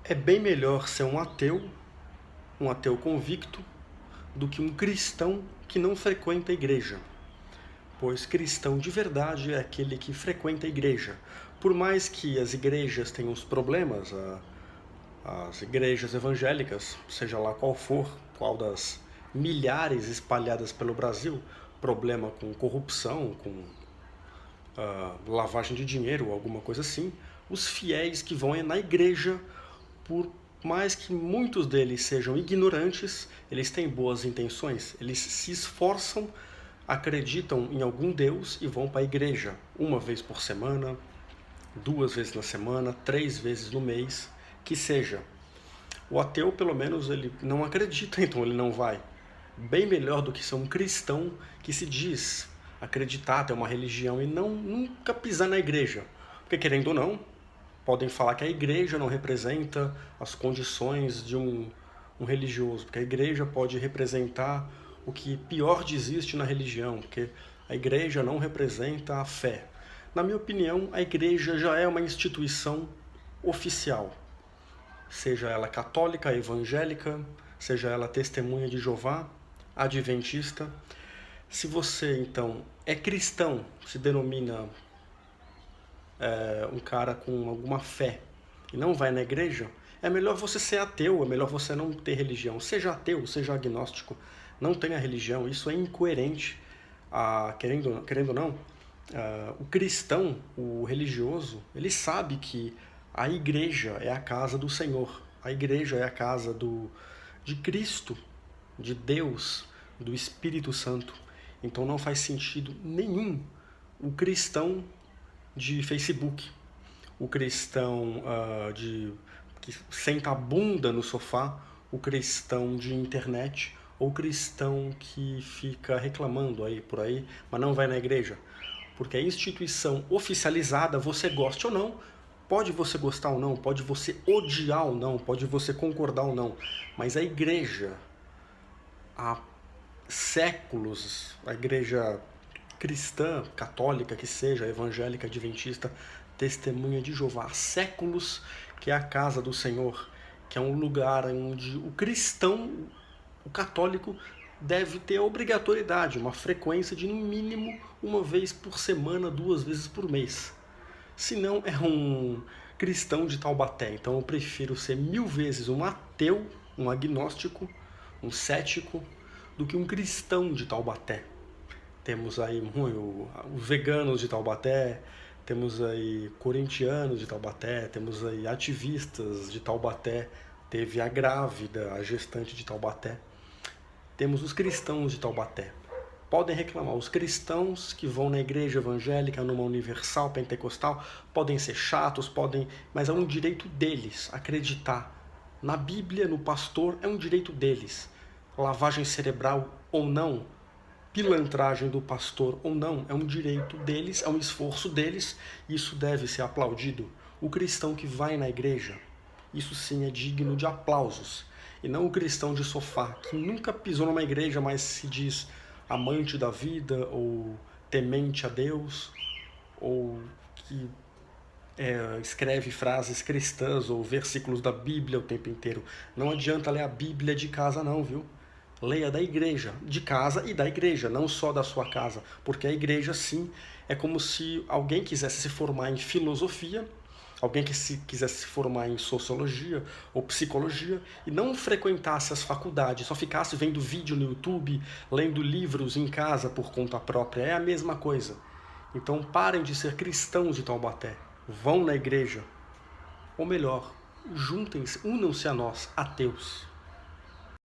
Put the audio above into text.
É bem melhor ser um ateu convicto, do que um cristão que não frequenta a igreja. Pois cristão de verdade é aquele que frequenta a igreja. Por mais que as igrejas tenham os problemas, as igrejas evangélicas, seja lá qual for, qual das milhares espalhadas pelo Brasil, problema com corrupção, com lavagem de dinheiro, alguma coisa assim, os fiéis que vão na igreja, por mais que muitos deles sejam ignorantes, eles têm boas intenções, eles se esforçam, acreditam em algum Deus e vão para a igreja uma vez por semana, 2 vezes na semana, 3 vezes no mês, que seja. O ateu, pelo menos, ele não acredita, então ele não vai. Bem melhor do que ser um cristão que se diz acreditar, ter uma religião e nunca pisar na igreja. Porque, querendo ou não, podem falar que a igreja não representa as condições de um religioso, porque a igreja pode representar o que pior existe na religião, porque a igreja não representa a fé. Na minha opinião, a igreja já é uma instituição oficial, seja ela católica, evangélica, seja ela testemunha de Jeová, adventista. Se você, então, é cristão, se denomina um cara com alguma fé e não vai na igreja, é melhor você ser ateu, é melhor você não ter religião. Seja ateu, seja agnóstico, não tenha religião, isso é incoerente. Querendo ou não, o cristão, o religioso, ele sabe que a igreja é a casa do Senhor, a igreja é a casa de Cristo, de Deus, do Espírito Santo. Então não faz sentido nenhum o cristão de Facebook, o cristão que senta a bunda no sofá, o cristão de internet, ou o cristão que fica reclamando aí por aí, mas não vai na igreja. Porque a instituição oficializada, você goste ou não, pode você gostar ou não, pode você odiar ou não, pode você concordar ou não, mas a igreja, há séculos, a igreja cristã, católica que seja, evangélica, adventista, testemunha de Jeová, há séculos que é a casa do Senhor, que é um lugar onde o cristão, o católico, deve ter a obrigatoriedade, uma frequência de no mínimo uma vez por semana, 2 vezes por mês. Se não, é um cristão de Taubaté. Então eu prefiro ser 1000 vezes um ateu, um agnóstico, um cético, do que um cristão de Taubaté. Temos aí os veganos de Taubaté, temos aí corintianos de Taubaté, temos aí ativistas de Taubaté, teve a grávida, a gestante de Taubaté. Temos os cristãos de Taubaté. Podem reclamar, os cristãos que vão na igreja evangélica, numa universal, pentecostal, podem ser chatos, mas é um direito deles acreditar na Bíblia, no pastor, é um direito deles. Lavagem cerebral ou não, pilantragem do pastor ou não, é um direito deles, é um esforço deles, isso deve ser aplaudido. O cristão que vai na igreja, isso sim é digno de aplausos. E não o cristão de sofá, que nunca pisou numa igreja, mas se diz amante da vida, ou temente a Deus, ou que escreve frases cristãs ou versículos da Bíblia o tempo inteiro. Não adianta ler a Bíblia de casa não, viu? Leia da igreja, de casa e da igreja, não só da sua casa, porque a igreja, sim, é como se alguém quisesse se formar em filosofia, alguém que quisesse se formar em sociologia ou psicologia e não frequentasse as faculdades, só ficasse vendo vídeo no YouTube, lendo livros em casa por conta própria, é a mesma coisa. Então parem de ser cristãos de Taubaté, vão na igreja, ou melhor, juntem-se, unam-se a nós, ateus.